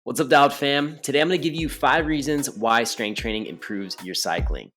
What's up, Dialed fam? Today I'm going to give you 5 reasons why strength training improves your cycling.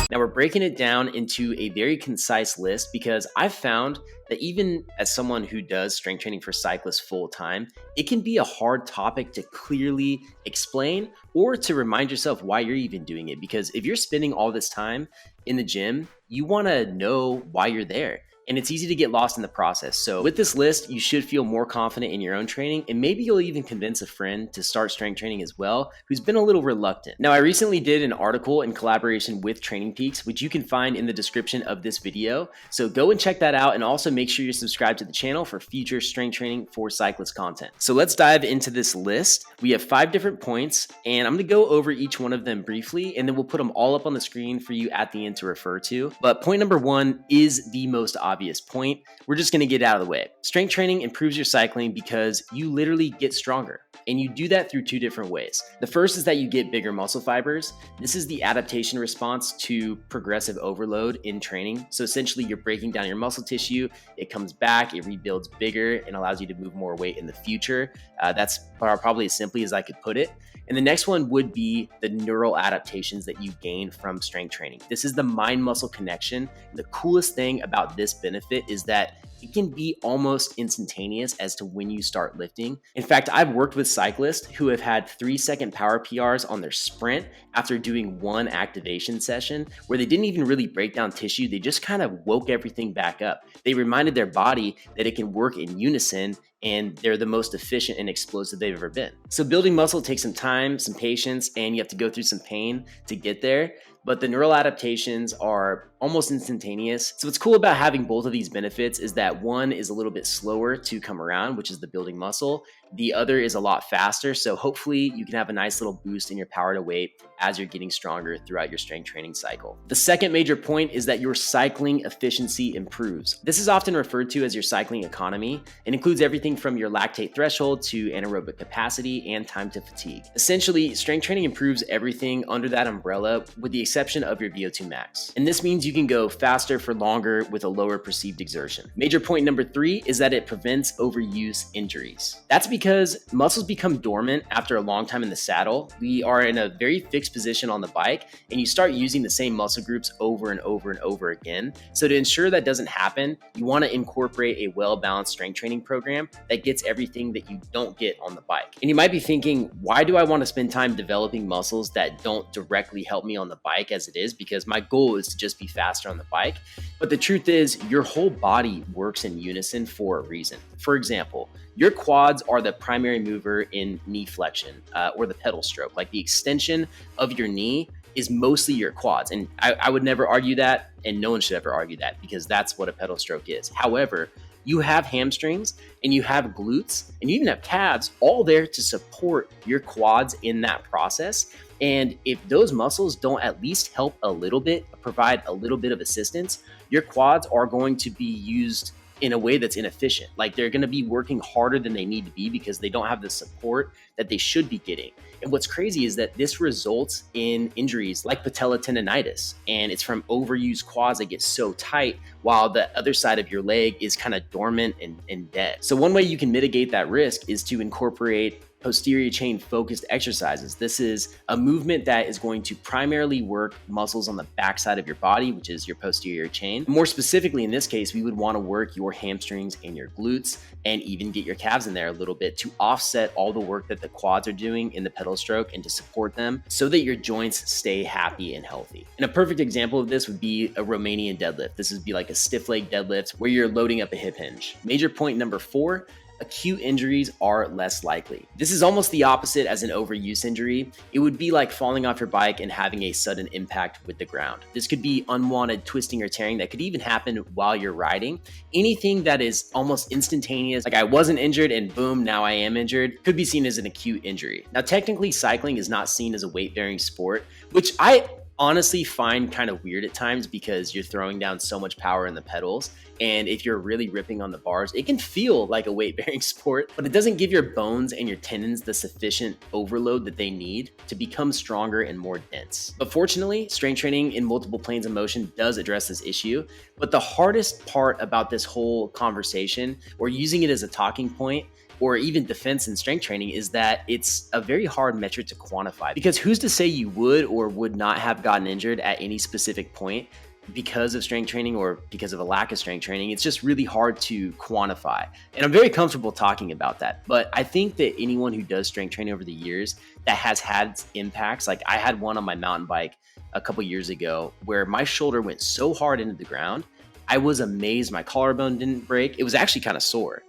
Now we're breaking it down into a very concise list because I've found that even as someone who does strength training for cyclists full time, it can be a hard topic to clearly explain or to remind yourself why you're even doing it. Because if you're spending all this time in the gym, you want to know why you're there. And it's easy to get lost in the process. So with this list, you should feel more confident in your own training, and maybe you'll even convince a friend to start strength training as well, who's been a little reluctant. Now, I recently did an article in collaboration with TrainingPeaks, which you can find in the description of this video. So go and check that out, and also make sure you're subscribed to the channel for future strength training for cyclist content. So let's dive into this list. We have 5 different points, and I'm gonna go over each one of them briefly, and then we'll put them all up on the screen for you at the end to refer to. But point number 1 is the most obvious point. We're just going to get out of the way. Strength training improves your cycling because you literally get stronger. And you do that through 2 different ways. The first is that you get bigger muscle fibers. This is the adaptation response to progressive overload in training. So essentially you're breaking down your muscle tissue, it comes back, it rebuilds bigger and allows you to move more weight in the future. That's probably as simply as I could put it. And the next one would be the neural adaptations that you gain from strength training. This is the mind-muscle connection. The coolest thing about this benefit is that it can be almost instantaneous as to when you start lifting. In fact, I've worked with cyclists who have had 3-second power PRs on their sprint after doing 1 activation session where they didn't even really break down tissue. They just kind of woke everything back up. They reminded their body that it can work in unison, and they're the most efficient and explosive they've ever been. So building muscle takes some time, some patience, and you have to go through some pain to get there. But the neural adaptations are almost instantaneous. So what's cool about having both of these benefits is that one is a little bit slower to come around, which is the building muscle. The other is a lot faster. So hopefully you can have a nice little boost in your power to weight as you're getting stronger throughout your strength training cycle. The second major point is that your cycling efficiency improves. This is often referred to as your cycling economy and includes everything from your lactate threshold to anaerobic capacity and time to fatigue. Essentially, strength training improves everything under that umbrella with the exception of your VO2 max. And this means you can go faster for longer with a lower perceived exertion. Major point number 3 is that it prevents overuse injuries. That's because muscles become dormant after a long time in the saddle. We are in a very fixed position on the bike, and you start using the same muscle groups over and over and over again. So to ensure that doesn't happen, you want to incorporate a well-balanced strength training program that gets everything that you don't get on the bike. And you might be thinking, why do I want to spend time developing muscles that don't directly help me on the bike as it is? Because my goal is to just be faster on the bike. But the truth is, your whole body works in unison for a reason. For example, your quads are the primary mover in knee flexion or the pedal stroke. Like the extension of your knee is mostly your quads. And I would never argue that, and no one should ever argue that because that's what a pedal stroke is. However, you have hamstrings and you have glutes and you even have calves all there to support your quads in that process. And if those muscles don't at least help a little bit, provide a little bit of assistance, your quads are going to be used in a way that's inefficient. Like they're going to be working harder than they need to be because they don't have the support that they should be getting. And what's crazy is that this results in injuries like patella tendonitis, and it's from overused quads that get so tight while the other side of your leg is kind of dormant and dead. So one way you can mitigate that risk is to incorporate posterior chain focused exercises. This is a movement that is going to primarily work muscles on the backside of your body, which is your posterior chain. More specifically, in this case, we would want to work your hamstrings and your glutes and even get your calves in there a little bit to offset all the work that the quads are doing in the pedal stroke and to support them so that your joints stay happy and healthy. And a perfect example of this would be a Romanian deadlift. This would be like a stiff leg deadlift where you're loading up a hip hinge. Major point number 4, acute injuries are less likely. This is almost the opposite as an overuse injury. It would be like falling off your bike and having a sudden impact with the ground. This could be unwanted twisting or tearing that could even happen while you're riding. Anything that is almost instantaneous, like I wasn't injured and boom, now I am injured, could be seen as an acute injury. Now, technically, cycling is not seen as a weight-bearing sport, which I honestly find kind of weird at times because you're throwing down so much power in the pedals. And if you're really ripping on the bars, it can feel like a weight bearing sport, but it doesn't give your bones and your tendons the sufficient overload that they need to become stronger and more dense. But fortunately, strength training in multiple planes of motion does address this issue. But the hardest part about this whole conversation, or using it as a talking point, or even defense and strength training, is that it's a very hard metric to quantify, because who's to say you would or would not have gotten injured at any specific point because of strength training or because of a lack of strength training? It's just really hard to quantify. And I'm very comfortable talking about that. But I think that anyone who does strength training over the years that has had impacts, like I had one on my mountain bike a couple years ago where my shoulder went so hard into the ground, I was amazed my collarbone didn't break. It was actually kind of sore,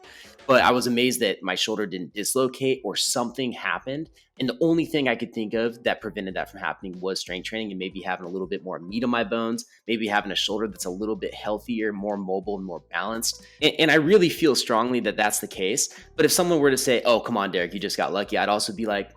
but I was amazed that my shoulder didn't dislocate or something happened. And the only thing I could think of that prevented that from happening was strength training and maybe having a little bit more meat on my bones, maybe having a shoulder that's a little bit healthier, more mobile, and more balanced. And I really feel strongly that that's the case. But if someone were to say, oh, come on, Derek, you just got lucky, I'd also be like,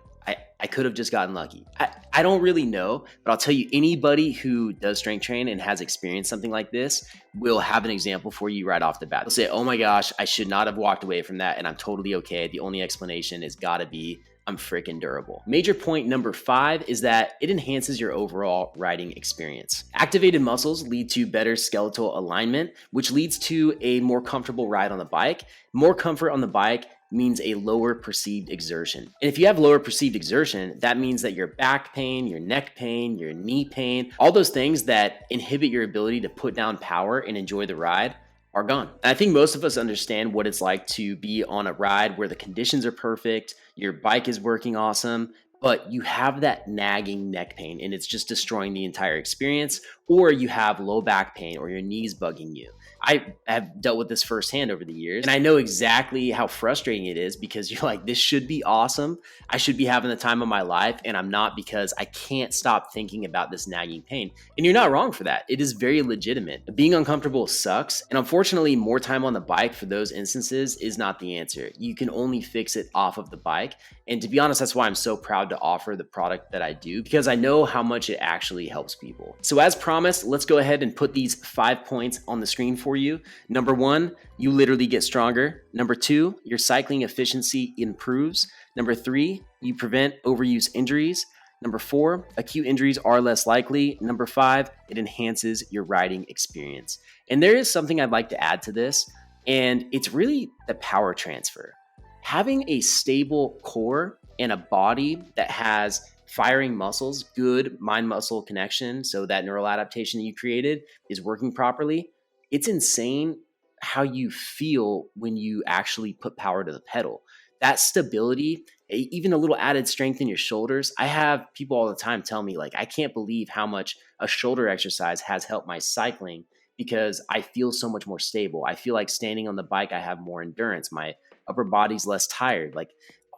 I could have just gotten lucky. I don't really know, but I'll tell you, anybody who does strength train and has experienced something like this will have an example for you right off the bat. They'll say, oh my gosh, I should not have walked away from that, and I'm totally okay. The only explanation is gotta be I'm freaking durable. Major point number 5 is that it enhances your overall riding experience. Activated muscles lead to better skeletal alignment, which leads to a more comfortable ride on the bike. More comfort on the bike means a lower perceived exertion. And if you have lower perceived exertion, that means that your back pain, your neck pain, your knee pain, all those things that inhibit your ability to put down power and enjoy the ride are gone. And I think most of us understand what it's like to be on a ride where the conditions are perfect, your bike is working awesome, but you have that nagging neck pain and it's just destroying the entire experience, or you have low back pain or your knees bugging you. I have dealt with this firsthand over the years, and I know exactly how frustrating it is because you're like, this should be awesome. I should be having the time of my life, and I'm not because I can't stop thinking about this nagging pain. And you're not wrong for that. It is very legitimate. Being uncomfortable sucks, and unfortunately, more time on the bike for those instances is not the answer. You can only fix it off of the bike. And to be honest, that's why I'm so proud to offer the product that I do, because I know how much it actually helps people. So as promised, let's go ahead and put these 5 points on the screen for you. Number 1, you literally get stronger. Number 2, your cycling efficiency improves. Number 3, you prevent overuse injuries. Number 4, acute injuries are less likely. Number 5, it enhances your riding experience. And there is something I'd like to add to this, and it's really the power transfer. Having a stable core and a body that has firing muscles, good mind-muscle connection, so that neural adaptation that you created is working properly, it's insane how you feel when you actually put power to the pedal. That stability, even a little added strength in your shoulders. I have people all the time tell me, like, I can't believe how much a shoulder exercise has helped my cycling because I feel so much more stable. I feel like standing on the bike, I have more endurance. My upper body's less tired. Like,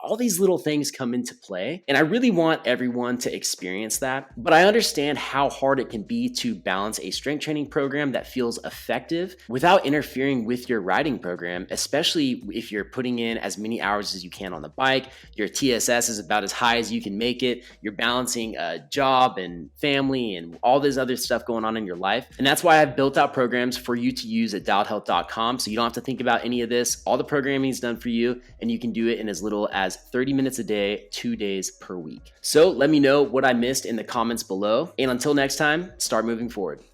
all these little things come into play, and I really want everyone to experience that. But I understand how hard it can be to balance a strength training program that feels effective without interfering with your riding program, especially if you're putting in as many hours as you can on the bike. Your TSS is about as high as you can make it. You're balancing a job and family and all this other stuff going on in your life. And that's why I've built out programs for you to use at dialedhealth.com. So you don't have to think about any of this. All the programming is done for you, and you can do it in as little as 30 minutes a day, 2 days per week. So let me know what I missed in the comments below. And until next time, start moving forward.